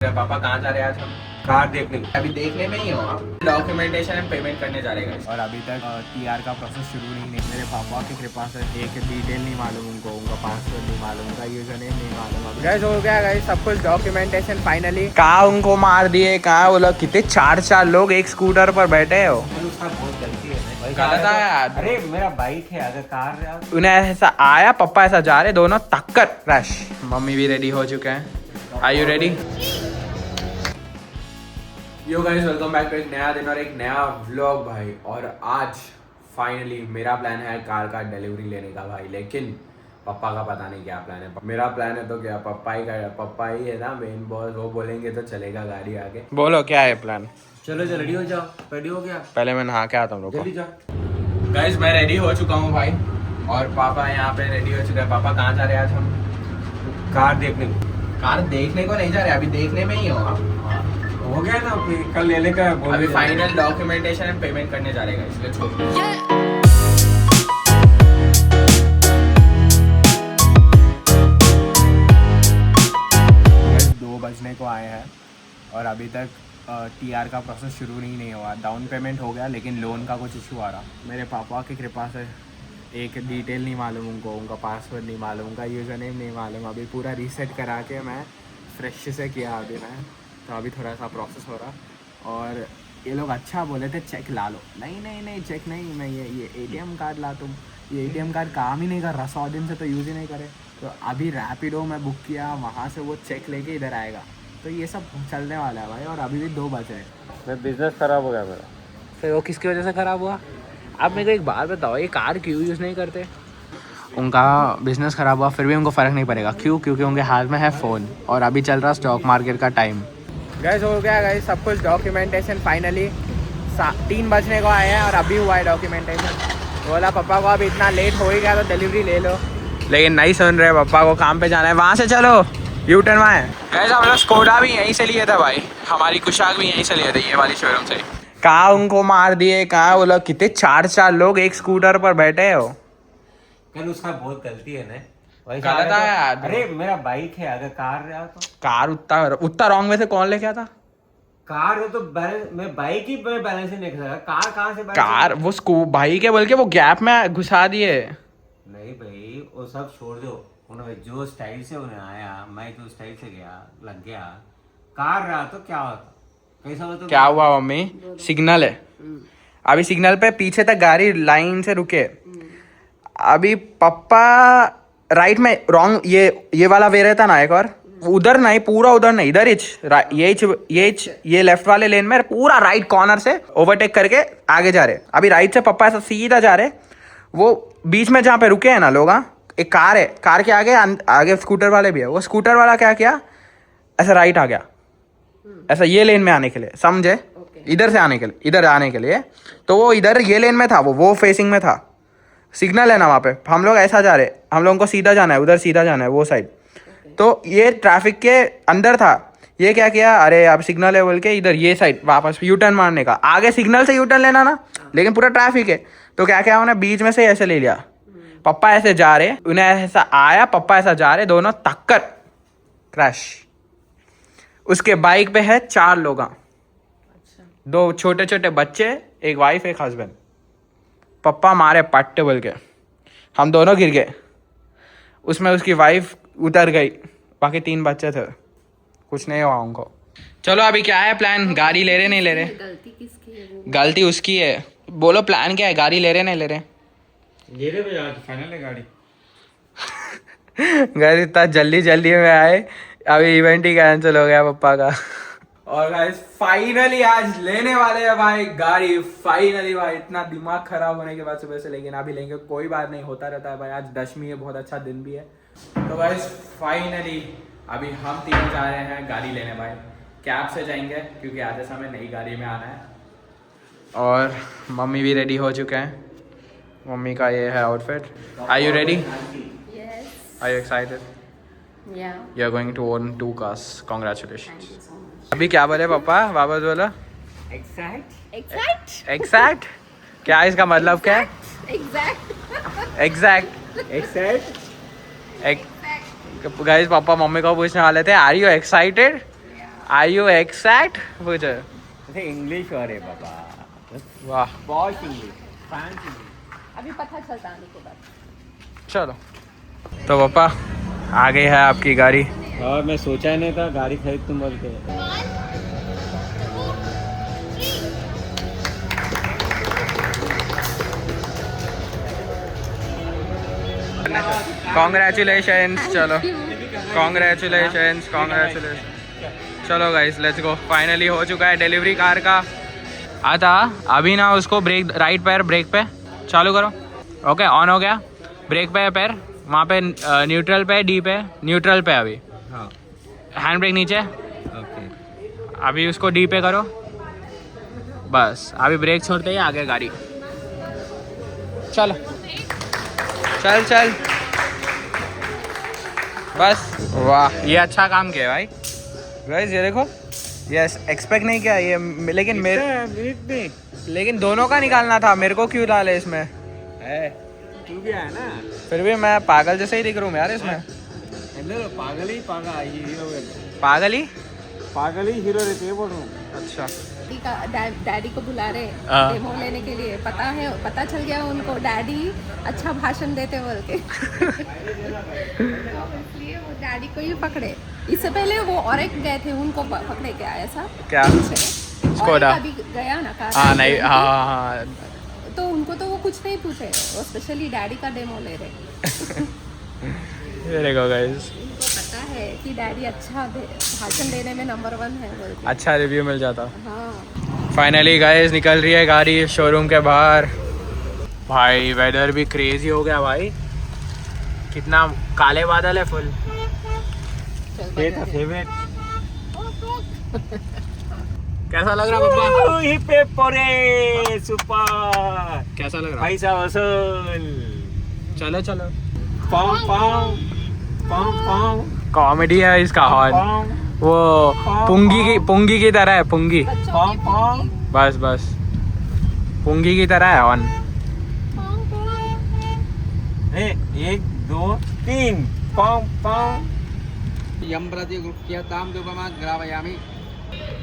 पापा कहाँ जा रहे हैं आज हम? कार देखने। अभी देखने में ही हो आप? डॉक्यूमेंटेशन एंड पेमेंट करने जा रहे हैं और अभी तक टीआर का प्रोसेस शुरू नहीं मेरे पापा की कृपा से एक डिटेल नहीं मालूम उनको, उनका पासवर्ड नहीं मालूम, उनका यूजर नेम नहीं मालूम। गाइस हो गया गाइस सब कुछ डॉक्यूमेंटेशन फाइनली। कहाँ उनको मार दिए, कहाँ वो लोग कितने चार लोग एक स्कूटर पर बैठे हो। उसका बहुत गलती है। गलत आया। अरे मेरा बाइक है, अगर कार उन्हें ऐसा आया, पप्पा ऐसा जा रहे, दोनों टक्कर क्रैश। मम्मी भी रेडी हो चुके हैं। Are you ready? Yo guys welcome back to एक नया दिन और एक नया व्लॉग भाई। और आज फाइनली मेरा प्लान है कार का डिलीवरी लेने का भाई, लेकिन पापा का पता नहीं क्या प्लान है। मेरा प्लान है तो क्या, पप्पा ही है ना मेन बॉस, वो बोलेंगे तो चलेगा गाड़ी आगे। बोलो क्या है प्लान? चलो रेडी हो जाओ। रेडी हो गया? पहले मैं नहा के आता हूँ, जल्दी जाओ। गाइस मैं रेडी हो चुका हूँ भाई, और पापा यहाँ पे रेडी हो चुके हैं। पापा कहाँ जा रहे हैं आज हम? कार देखने। कार देखने को नहीं जा रहे, अभी देखने में ही हो आप? हो गया ना, कल लेने का बोल अभी दिया। फाइनल डॉक्यूमेंटेशन एंड पेमेंट करने जा रहे हैं, इसलिए छोड़। 2 बजने को आए हैं और अभी तक टीआर का प्रोसेस शुरू नहीं हुआ। डाउन पेमेंट हो गया लेकिन लोन का कुछ इशू आ रहा। मेरे पापा की कृपा से एक डिटेल नहीं मालूम उनको, उनका पासवर्ड नहीं मालूम, उनका यूज़र नेम नहीं मालूम। अभी पूरा रीसेट करा के मैं फ्रेश से किया अभी मैं, तो अभी थोड़ा सा प्रोसेस हो रहा। और ये लोग अच्छा बोले थे चेक ला लो, नहीं चेक नहीं, मैं ये एटीएम कार्ड ला। तुम ये एटीएम कार्ड काम ही नहीं कर रहा, 100 दिन से तो यूज़ ही नहीं करे। तो अभी रैपिडो में बुक किया, वहाँ से वो चेक लेके इधर आएगा। तो ये सब चलने वाला है भाई। और अभी भी 2 बज रहे हैं। मैं बिजनेस खराब हो गया मेरा। फिर वो किसकी वजह से ख़राब हुआ? आप मेरे को एक बात बताओ, ये कार क्यों यूज़ नहीं करते? उनका बिजनेस ख़राब हुआ फिर भी उनको फ़र्क नहीं पड़ेगा। क्यों? क्योंकि उनके हाथ में है फ़ोन और अभी चल रहा स्टॉक मार्केट का टाइम। गैस हो गया गाइस सब कुछ डॉक्यूमेंटेशन फाइनली। 3 बजने को आए हैं और अभी हुआ है डॉक्यूमेंटेशन। बोला पापा को अब इतना लेट हो ही गया तो डिलीवरी ले लो, लेकिन नहीं सुन रहे। पापा को काम पे जाना है, वहाँ से चलो यू टर्न वहाँ है। गैस हम लोग स्कोडा भी यहीं से लिए थे भाई, हमारी कुशाक भी यहीं से लिए थे, ये वाली शोरूम से। कहाँ उनको मार दिए, कहाँ वो लोग कितने चार लोग एक स्कूटर पर बैठे हो। कल उसका बहुत गलती है ना। गलत आया। अरे मेरा बाइक है, अगर कार तो कार उतना रॉन्ग में से कौन लेके आता? कार हो तो बैलेंस, मैं बाइक ही मैं बैलेंस ही नहीं कर सकता। कार कहाँ से कार वो भाई के बोल के वो गैप में घुसा दिए। नहीं भाई वो सब छोड़ दो, उन्होंने जो स्टाइल से उन्हें आया, मैं तो स्टाइल से गया, लग गया। कार रहा तो क्या होता, कैसा होता? क्या हुआ मम्मी? सिग्नल है अभी, सिग्नल पे पीछे तक गाड़ी लाइन से रुके। अभी पापा राइट में रॉन्ग, ये वाला वे रहता ना एक, और उधर नहीं, पूरा उधर नहीं, इधर ये लेफ्ट वाले लेन में पूरा राइट कॉर्नर से ओवरटेक करके आगे जा रहे। अभी राइट से पापा ऐसा सीधा जा रहे, वो बीच में जहाँ पे रुके हैं ना लोग, एक कार है, कार के आगे स्कूटर वाले भी है। वो स्कूटर वाला क्या किया, ऐसा राइट आ गया, ऐसा ये लेन में आने के लिए, समझे? इधर से आने के लिए, इधर आने के लिए। तो वो इधर ये लेन में था, वो फेसिंग में था। सिग्नल है ना वहाँ पे, हम लोग ऐसा जा रहे, हम लोगों को सीधा जाना है, उधर सीधा जाना है वो साइड। तो ये ट्रैफिक के अंदर था। ये क्या किया, अरे अब सिग्नल है बोल के इधर ये साइड वापस यू टर्न मारने का। आगे सिग्नल से यू टर्न लेना ना, लेकिन पूरा ट्रैफिक है। तो क्या किया उन्हें, बीच में से ऐसे ले लिया। पप्पा ऐसे जा रहे, उन्हें ऐसा आया, पप्पा ऐसा जा रहे, दोनों टक्कर क्रैश। उसके बाइक पे है 4 लोग, 2 छोटे छोटे बच्चे, एक वाइफ एक हस्बैंड। पप्पा मारे पट्टे बोल के, हम दोनों गिर गए। उसमें उसकी वाइफ उतर गई, बाकी 3 बच्चे थे, कुछ नहीं हुआ उनको। चलो अभी क्या है प्लान? गाड़ी ले रहे नहीं ले रहे? गलती किसकी है वो? गलती उसकी है। बोलो प्लान क्या है? गाड़ी ले रहे नहीं ले रहे? ले रहे भैया, आज फाइनल है गाड़ी। गाड़ी इतना जल्दी में आए, अभी इवेंट ही कैंसिल हो गया पापा का। और गाइस फाइनली आज लेने वाले हैं भाई गाड़ी, फाइनली भाई। इतना दिमाग खराब होने के बाद सुबह से, लेकिन अभी लेंगे, कोई बात नहीं, होता रहता है भाई। आज 10वीं है, बहुत अच्छा दिन भी है। तो गाइस फाइनली अभी हम 3 जा रहे हैं गाड़ी लेने भाई। कैब से जाएंगे क्योंकि आधे समय नई गाड़ी में आना है। और मम्मी भी रेडी हो चुके हैं। मम्मी का ये है outfit. Are you ready? Yes. Are you excited? Yeah. You are going to own 2 cars. Congratulations. Thank you so much. अभी क्या बोले पापा? वापस बोलो। Exact. एग्जैक्ट? क्या इसका मतलब क्या है? Exact. Exact. Guys papa mummy को पूछने वाले थे, are you excited? Are you excite पूछो। इंग्लिश और है बाबा, वाह बहुत इंग्लिश, फ्रांस इंग्लिश। अभी पता चलता आने के बाद। चलो तो पापा आ गई है आपकी गाड़ी। और मैं सोचा नहीं था गाड़ी खरीद तुम बोल के। कॉन्ग्रेचुलेशंस। चलो कॉन्ग्रेचुलेशंस कॉन्ग्रेचुलेशन। चलो गाइस लेट्स गो। फाइनली हो चुका है डिलीवरी कार का। आता अभी ना उसको ब्रेक, राइट पैर ब्रेक पे चालू करो। ओके ऑन हो गया। ब्रेक पे है पैर, वहाँ पे न्यूट्रल पे, डी पे, न्यूट्रल पे अभी। हाँ हैंड ब्रेक नीचे। ओके। अभी उसको डी पे करो। बस अभी ब्रेक छोड़ते ही आगे गाड़ी। चलो चल चल बस। वाह ये अच्छा काम किया भाई। गाइस ये देखो, यस एक्सपेक्ट नहीं किया ये, लेकिन दोनों का निकालना था, मेरे को क्यों डाले इसमें? तू भी है ना, फिर भी मैं पागल जैसे ही दिख रहा हूँ यार इसमें। पागल ही पागल ही हीरो रहते हैं बोल रहा हूँ। अच्छा डैडी को बुला रहे हाँ। डेमो लेने के लिए। पता चल गया उनको डैडी अच्छा भाषण देते बोल के। इसलिए वो डैडी को ही पकड़े। इससे पहले वो और एक गए थे, उनको पकड़े क्या ऐसा क्या? स्कोडा अभी गया ना कार। हाँ नहीं, हाँ तो उनको तो वो कुछ नहीं पूछे, वो स्पेशली डैडी का डेमो ले रहे। ये देखो गाइस, उनको पता है कि डैडी अच्छा भाषण देने में नंबर 1 है बोल के। अच्छा रिव्यू मिल जाता। हाँ फाइनली गाइस निकल रही है गाड़ी शोरूम के बाहर। भाई वेदर भी क्रेजी हो गया भाई, कितना काले बादल है फुल। फेवरेट कैसा लग रहा पापा? सुपर। कैसा लग रहा? पैसा वसूल। चलो चलो। पाँव पाँव पाँव पाँव। कॉमेडी है इसका हॉर्न, वो पुंगी की तरह है, पुंगी। पाँव पाँव। बस बस पुंगी की तरह है हॉर्न। 1 2 3 पाँव पाँव।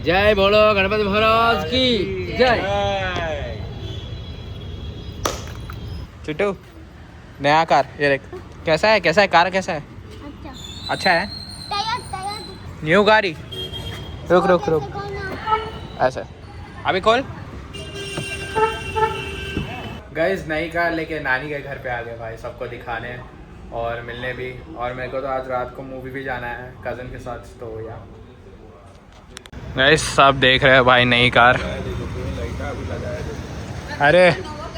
जय बोलो गणपति महाराज की जय। चिट्टू नया कार ये देख, कैसा है कार कैसा है? अच्छा है। न्यू गाड़ी। रुक ऐसे अभी खोल। गाइस नई कार लेके नानी के घर पे आ गए भाई, सबको दिखाने और मिलने भी। और मेरे को तो आज रात को मूवी भी जाना है कज़न के साथ, तो यार गाइस सब देख रहे हैं भाई नई कार। अरे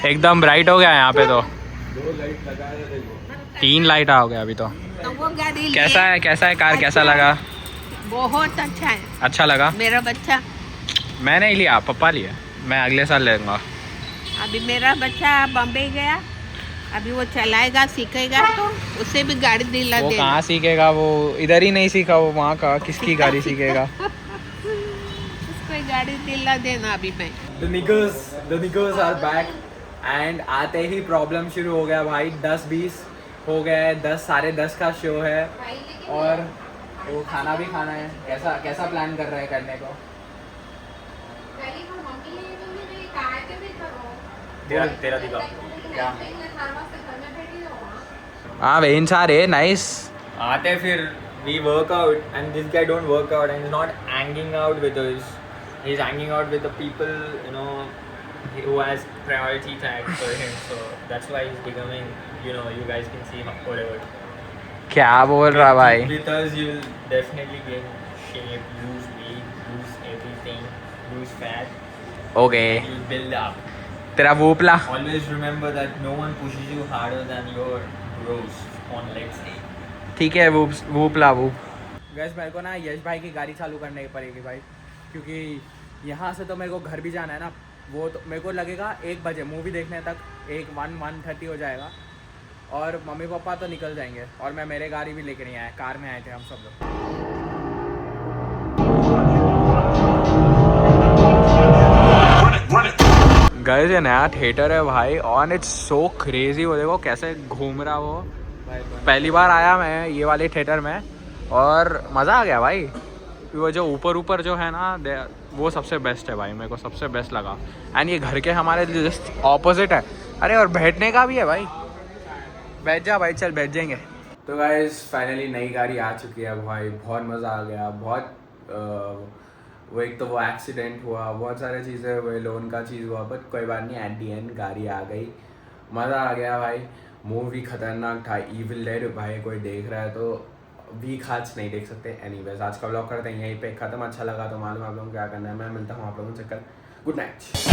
एकदम ब्राइट हो गया यहाँ पे, तो 3 लाइट हो गया अभी तो। वो गाड़ी कैसा है कार? कैसा लगा? बहुत अच्छा है। अच्छा लगा? मेरा बच्चा, मैं नहीं लिया, पापा लिया, मैं अगले साल लेऊंगा। अभी मेरा बच्चा बॉम्बे गया, अभी वो चलाएगा सीखेगा तो उसे भी गाड़ी दिला वो देना। कहाँ सीखेगा, वो इधर ही नहीं सीखा, वो वहाँ का किसकी गाड़ी सीखेगा? उसको गाड़ी दिला देना अभी मैं। The niggers are back and आते ही प्रॉब्लम शुरू हो गया भाई। 10-20 हो गए, 10 साढ़े 10 का शो है और वो खाना भी खाना है। कैसा प्लान कर रहे हैं करने को? तेरा दिखा क्या? हाँ वेन्स आर नाइस। आते फिर we work out and this guy don't work out and he's not hanging out with us. He's hanging out with the people, you know, who has priority tag for him. So that's why he's becoming, you know, you guys can see whatever. क्या बोल रहा भाई? With us you'll definitely gain shape, lose weight, lose everything, lose fat. Okay. You'll build up. तेरा वोपला। Always remember that no one pushes you harder than your bros on legs day. ठीक है वोपला वो। Gas मेरे को ना यश भाई की गाड़ी चालू करने पड़ेगी भाई, क्योंकि यहाँ से तो मेरे को घर भी जाना है ना। वो तो मेरे को लगेगा 1 बजे मूवी देखने तक, 1:30 हो जाएगा और मम्मी पापा तो निकल जाएंगे और मैं मेरे गाड़ी भी लेके नहीं आया, कार में आए थे हम सब लोग। गाइस ये नया थिएटर है भाई और इट्स सो क्रेजी। वो देखो कैसे घूम रहा वो। पहली बार आया मैं ये वाले थिएटर में और मज़ा आ गया भाई। वो जो ऊपर ऊपर जो है ना वो सबसे बेस्ट है भाई, मेरे को सबसे बेस्ट लगा। एंड ये घर के हमारे जस्ट ऑपोजिट है। अरे और बैठने का भी है भाई, बैठ जा भाई, चल बैठ जाएंगे। तो गाइस फाइनली नई गाड़ी आ चुकी है भाई, बहुत मज़ा आ गया। बहुत वो एक तो वो एक्सीडेंट हुआ, बहुत सारी चीज़ें हुए, लोन का चीज़ हुआ, बट कोई बात नहीं, एट दी एंड गाड़ी आ गई, मज़ा आ गया भाई। मूवी खतरनाक था, इविल डेड भाई, कोई देख रहा है तो वीक आज नहीं देख सकते। एनीवेज आज का व्लॉग करते हैं यहीं पे ख़त्म। अच्छा लगा तो मालूम आप लोगों को क्या करना है, मैं मिलता हूँ आप लोगों से कल। Good night.